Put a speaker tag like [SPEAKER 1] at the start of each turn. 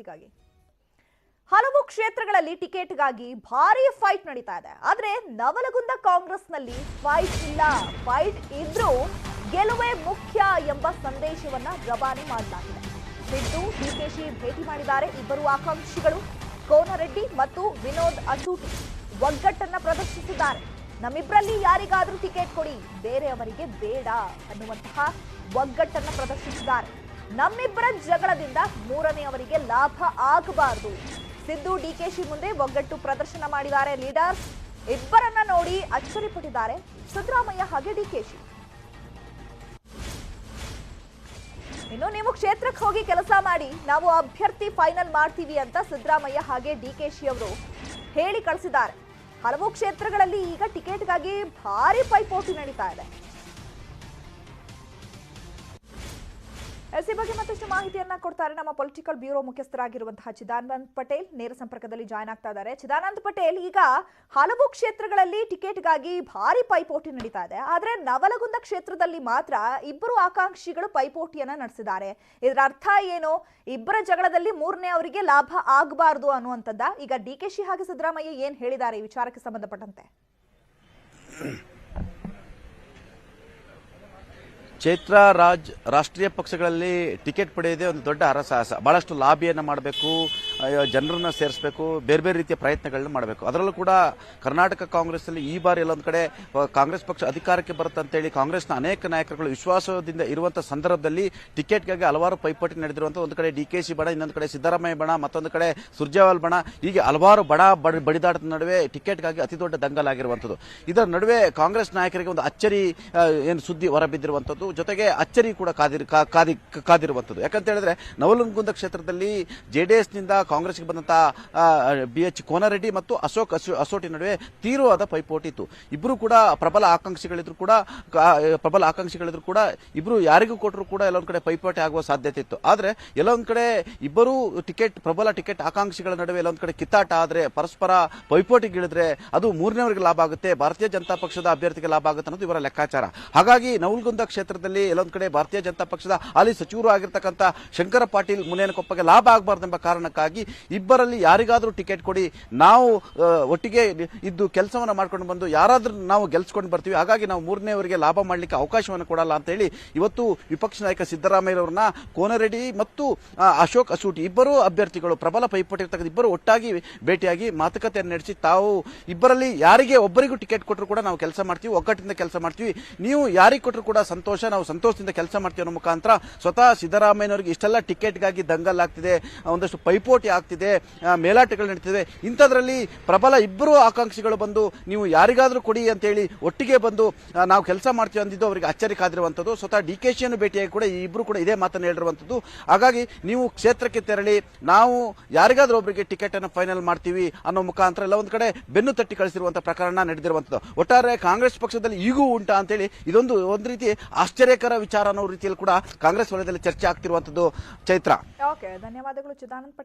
[SPEAKER 1] ಮಾಹಿತಿಗಾಗಿ. ಹಲವು ಕ್ಷೇತ್ರಗಳಲ್ಲಿ ಟಿಕೆಟ್ಗಾಗಿ ಭಾರಿ ಫೈಟ್ ನಡೀತಾ ಇದೆ. ಆದ್ರೆ ನವಲಗುಂದ ಕಾಂಗ್ರೆಸ್ನಲ್ಲಿ ಫೈಟ್ ಇಲ್ಲ. ಫೈಟ್ ಇದ್ರೂ ಗೆಲುವೇ ಮುಖ್ಯ ಎಂಬ ಸಂದೇಶವನ್ನ ರವಾನೆ ಮಾಡಲಾಗಿದೆ. ಸಿದ್ದು ಡಿಕೆಶಿ ಭೇಟಿ ಮಾಡಿದ್ದಾರೆ. ಇಬ್ಬರು ಆಕಾಂಕ್ಷಿಗಳು ಕೋನರೆಡ್ಡಿ ಮತ್ತು ವಿನೋದ್ ಅಸೂಟಿ ಒಗ್ಗಟ್ಟನ್ನ ಪ್ರದರ್ಶಿಸಿದ್ದಾರೆ. ನಮ್ಮಿಬ್ಬರಲ್ಲಿ ಯಾರಿಗಾದ್ರೂ ಟಿಕೆಟ್ ಕೊಡಿ, ಬೇರೆಯವರಿಗೆ ಬೇಡ ಅನ್ನುವಂತಹ ಒಗ್ಗಟ್ಟನ್ನ ಪ್ರದರ್ಶಿಸಿದ್ದಾರೆ. ನಮ್ಮಿಬ್ಬರ ಜಗಳದಿಂದ ಮೂರನೆಯವರಿಗೆ ಲಾಭ ಆಗಬಾರದು. ಸಿದ್ದು ಡಿಕೆಶಿ ಮುಂದೆ ಒಗ್ಗಟ್ಟು ಪ್ರದರ್ಶನ ಮಾಡಿದ್ದಾರೆ ಲೀಡರ್ಸ್. ಇಬ್ಬರನ್ನ ನೋಡಿ ಅಚ್ಚರಿಪಟ್ಟಿದ್ದಾರೆ ಸಿದ್ದರಾಮಯ್ಯ ಹಾಗೆ ಡಿಕೆಶಿ. ಇನ್ನು ನೀವು ಕ್ಷೇತ್ರಕ್ಕೆ ಹೋಗಿ ಕೆಲಸ ಮಾಡಿ, ನಾವು ಅಭ್ಯರ್ಥಿ ಫೈನಲ್ ಮಾಡ್ತೀವಿ ಅಂತ ಸಿದ್ದರಾಮಯ್ಯ ಹಾಗೆ ಡಿಕೆಶಿ ಅವರು ಹೇಳಿ ಕಳಿಸಿದ್ದಾರೆ. ಹಲವು ಕ್ಷೇತ್ರಗಳಲ್ಲಿ ಈಗ ಟಿಕೆಟ್ಗಾಗಿ ಭಾರಿ ಪೈಪೋಟಿ ನಡೀತಾ ಇದೆ. ಈ ಬಗ್ಗೆ ಮತ್ತಷ್ಟು ಮಾಹಿತಿಯನ್ನ ಕೊಡ್ತಾರೆ ನಮ್ಮ ಪೊಲಿಟಿಕಲ್ ಬ್ಯೂರೋ ಮುಖ್ಯಸ್ಥರಾಗಿರುವಂತಹ ಚಿದಾನಂದ್ ಪಟೇಲ್. ನೇರ ಸಂಪರ್ಕದಲ್ಲಿ ಜಾಯ್ನ್ ಆಗ್ತಾ ಇದ್ದಾರೆ. ಚಿದಾನಂದ್ ಪಟೇಲ್, ಈಗ ಹಲವು ಕ್ಷೇತ್ರಗಳಲ್ಲಿ ಟಿಕೆಟ್ಗಾಗಿ ಭಾರಿ ಪೈಪೋಟಿ ನಡೀತಾ ಇದೆ. ಆದ್ರೆ ನವಲಗುಂದ ಕ್ಷೇತ್ರದಲ್ಲಿ ಮಾತ್ರ ಇಬ್ಬರು ಆಕಾಂಕ್ಷಿಗಳು ಪೈಪೋಟಿಯನ್ನ ನಡೆಸಿದ್ದಾರೆ. ಇದರ ಅರ್ಥ ಏನು? ಇಬ್ಬರ ಜಗಳದಲ್ಲಿ ಮೂರನೇ ಅವರಿಗೆ ಲಾಭ ಆಗಬಾರದು ಅನ್ನುವಂಥದ್ದ. ಈಗ ಡಿಕೆಶಿ ಹಾಗೆ ಸಿದ್ದರಾಮಯ್ಯ ಏನ್ ಹೇಳಿದ್ದಾರೆ ಈ ವಿಚಾರಕ್ಕೆ ಸಂಬಂಧಪಟ್ಟಂತೆ?
[SPEAKER 2] ಚೈತ್ರ ರಾಷ್ಟ್ರೀಯ ಪಕ್ಷಗಳಲ್ಲಿ ಟಿಕೆಟ್ ಪಡೆಯದೇ ಒಂದು ದೊಡ್ಡ ಹರಸಾಹಸ. ಬಹಳಷ್ಟು ಲಾಬಿಯನ್ನು ಮಾಡಬೇಕು, ಜನರನ್ನ ಸೇರಿಸಬೇಕು, ಬೇರೆ ಬೇರೆ ರೀತಿಯ ಪ್ರಯತ್ನಗಳನ್ನ ಮಾಡಬೇಕು. ಅದರಲ್ಲೂ ಕೂಡ ಕರ್ನಾಟಕ ಕಾಂಗ್ರೆಸ್ ಅಲ್ಲಿ ಈ ಬಾರಿ ಎಲ್ಲೊಂದು ಕಡೆ ಕಾಂಗ್ರೆಸ್ ಪಕ್ಷ ಅಧಿಕಾರಕ್ಕೆ ಬರುತ್ತೆ ಅಂತೇಳಿ ಕಾಂಗ್ರೆಸ್ನ ಅನೇಕ ನಾಯಕರುಗಳು ವಿಶ್ವಾಸದಿಂದ ಇರುವಂತಹ ಸಂದರ್ಭದಲ್ಲಿ ಟಿಕೆಟ್ಗಾಗಿ ಹಲವಾರು ಪೈಪೋಟಿ ನಡೆದಿರುವಂಥ ಒಂದು ಕಡೆ ಡಿಕೆಶಿ ಬಣ, ಇನ್ನೊಂದು ಕಡೆ ಸಿದ್ದರಾಮಯ್ಯ ಬಣ, ಮತ್ತೊಂದು ಕಡೆ ಸುರ್ಜೇವಾಲ್ ಬಣ, ಹೀಗೆ ಹಲವಾರು ಬಡಿದಾಟದ ನಡುವೆ ಟಿಕೆಟ್ಗಾಗಿ ಅತಿ ದೊಡ್ಡ ದಂಗಲಾಗಿರುವಂಥದ್ದು. ಇದರ ನಡುವೆ ಕಾಂಗ್ರೆಸ್ ನಾಯಕರಿಗೆ ಒಂದು ಅಚ್ಚರಿ ಏನು ಸುದ್ದಿ ಹೊರಬಿದ್ದಿರುವಂಥದ್ದು, ಜೊತೆಗೆ ಅಚ್ಚರಿ ಕೂಡ ಕಾದಿರುವಂಥದ್ದು. ಯಾಕಂತ ಹೇಳಿದ್ರೆ ನವಲಗುಂದ ಕ್ಷೇತ್ರದಲ್ಲಿ ಜೆಡಿಎಸ್ನಿಂದ ಕಾಂಗ್ರೆಸ್ಗೆ ಬಂದಂತಹ BH ಕೋನರೆಡ್ಡಿ ಮತ್ತು ಅಶೋಕ್ ಅಸೋಟಿ ನಡುವೆ ತೀವ್ರವಾದ ಪೈಪೋಟಿ ಇತ್ತು. ಇಬ್ಬರು ಕೂಡ ಪ್ರಬಲ ಆಕಾಂಕ್ಷಿಗಳಿದ್ರು ಕೂಡ ಇಬ್ರು ಯಾರಿಗೂ ಕೊಟ್ಟರು ಕೂಡ ಎಲ್ಲೊಂದ್ ಕಡೆ ಪೈಪೋಟಿ ಆಗುವ ಸಾಧ್ಯತೆ ಇತ್ತು. ಆದ್ರೆ ಎಲ್ಲೊಂದ್ ಕಡೆ ಇಬ್ಬರು ಪ್ರಬಲ ಟಿಕೆಟ್ ಆಕಾಂಕ್ಷಿಗಳ ನಡುವೆ ಎಲ್ಲೊಂದ್ ಕಡೆ ಕಿತ್ತಾಟ ಆದ್ರೆ, ಪರಸ್ಪರ ಪೈಪೋಟಿಗಿಳಿದ್ರೆ ಅದು ಮೂರನೇವರಿಗೆ ಲಾಭ ಆಗುತ್ತೆ, ಭಾರತೀಯ ಜನತಾ ಪಕ್ಷದ ಅಭ್ಯರ್ಥಿಗೆ ಲಾಭ ಆಗುತ್ತೆ ಅನ್ನೋದು ಇವರ ಲೆಕ್ಕಾಚಾರ. ಹಾಗಾಗಿ ನವಲಗುಂದ ಕ್ಷೇತ್ರದಲ್ಲಿ ಎಲ್ಲೊಂದ್ ಕಡೆ ಭಾರತೀಯ ಜನತಾ ಪಕ್ಷದ ಹಾಲಿ ಸಚಿವರು ಆಗಿರ್ತಕ್ಕಂಥ ಶಂಕರ ಪಾಟೀಲ್ ಮುನೇನಕೊಪ್ಪಗೆ ಲಾಭ ಆಗಬಾರ್ದೆಂಬ ಕಾರಣಕ್ಕಾಗಿ ಇಬ್ಬರಲ್ಲಿ ಯಾರಿಗಾದ್ರೂ ಟಿಕೆಟ್ ಕೊಡಿ, ನಾವು ಒಟ್ಟಿಗೆ ಇದ್ದು ಕೆಲಸವನ್ನ ಮಾಡ್ಕೊಂಡು ಬಂದು ಯಾರಾದ್ರೂ ನಾವು ಗೆಲ್ಸ್ಕೊಂಡು ಬರ್ತೀವಿ, ಹಾಗಾಗಿ ನಾವು ಮೂರನೇವರಿಗೆ ಲಾಭ ಮಾಡಲಿಕ್ಕೆ ಅವಕಾಶವನ್ನು ಕೊಡಲ್ಲ ಅಂತ ಹೇಳಿ ಇವತ್ತು ವಿಪಕ್ಷ ನಾಯಕ ಸಿದ್ದರಾಮಯ್ಯರವರನ್ನ ಕೋನರೆಡ್ಡಿ ಮತ್ತು ಅಶೋಕ್ ಅಸೂಟಿ ಇಬ್ಬರು ಅಭ್ಯರ್ಥಿಗಳು ಪ್ರಬಲ ಪೈಪೋಟಿ ಇರ್ತಕ್ಕಂಥ ಇಬ್ಬರು ಒಟ್ಟಾಗಿ ಭೇಟಿಯಾಗಿ ಮಾತುಕತೆಯನ್ನು ನಡೆಸಿ ತಾವು ಇಬ್ಬರಲ್ಲಿ ಯಾರಿಗೆ ಒಬ್ಬರಿಗೂ ಟಿಕೆಟ್ ಕೊಟ್ಟರು ಕೂಡ ನಾವು ಕೆಲಸ ಮಾಡ್ತೀವಿ, ಒಗ್ಗಟ್ಟಿಂದ ಕೆಲಸ ಮಾಡ್ತೀವಿ, ನೀವು ಯಾರಿಗೆ ಕೊಟ್ಟರು ಕೂಡ ಸಂತೋಷ, ನಾವು ಸಂತೋಷದಿಂದ ಕೆಲಸ ಮಾಡ್ತೀವಿ ಅನ್ನೋ ಮುಖಾಂತರ ಸ್ವತಃ ಸಿದ್ದರಾಮಯ್ಯನವರಿಗೆ ಇಷ್ಟೆಲ್ಲ ಟಿಕೆಟ್ಗಾಗಿ ದಂಗಲ್ ಆಗ್ತಿದೆ, ಒಂದಷ್ಟು ಪೈಪೋಟಿ ಆಗ್ತಿದೆ, ಮೇಲಾಟಗಳು ನಡೀತಿದೆ. ಇಂಥದ್ರಲ್ಲಿ ಪ್ರಬಲ ಇಬ್ಬರು ಆಕಾಂಕ್ಷಿಗಳು ಬಂದು ನೀವು ಯಾರಿಗಾದ್ರೂ ಕೊಡಿ ಅಂತ ಹೇಳಿ ಒಟ್ಟಿಗೆ ಬಂದು ನಾವು ಕೆಲಸ ಮಾಡ್ತೀವಿ ಅಂದಿದ್ದು ಅವರಿಗೆ ಅಚ್ಚರಿ ಕಾದಿರುವಂಥದ್ದು. ಸ್ವತಃ ಡಿಕೆಶಿಯನ್ನು ಭೇಟಿಯಾಗಿ ಕೂಡ ಈ ಇಬ್ಬರು ಕೂಡ ಇದೇ ಮಾತನ್ನು ಹೇಳಿರುವಂಥದ್ದು. ಹಾಗಾಗಿ ನೀವು ಕ್ಷೇತ್ರಕ್ಕೆ ತೆರಳಿ ನಾವು ಯಾರಿಗಾದ್ರೂ ಒಬ್ಬರಿಗೆ ಟಿಕೆಟ್ ಅನ್ನು ಫೈನಲ್ ಮಾಡ್ತೀವಿ ಅನ್ನೋ ಮುಖಾಂತರ ಎಲ್ಲ ಒಂದು ಕಡೆ ಬೆನ್ನು ತಟ್ಟಿ ಕಳಿಸಿರುವಂತಹ ಪ್ರಕರಣ ನಡೆದಿರುವಂಥದ್ದು. ಒಟ್ಟಾರೆ ಕಾಂಗ್ರೆಸ್ ಪಕ್ಷದಲ್ಲಿ ಈಗೂ ಉಂಟಾ ಅಂತೇಳಿ ಇದೊಂದು ಒಂದು ರೀತಿ ಆಶ್ಚರ್ಯಕರ ವಿಚಾರ ಅನ್ನೋ ರೀತಿಯಲ್ಲಿ ಕೂಡ ಕಾಂಗ್ರೆಸ್ ವಲಯದಲ್ಲಿ ಚರ್ಚೆ ಆಗ್ತಿರುವಂತದ್ದು. ಚೈತ್ರ,
[SPEAKER 1] ಧನ್ಯವಾದಗಳು ಚಿದಾನಂದ್ ಪಟೇಲ್.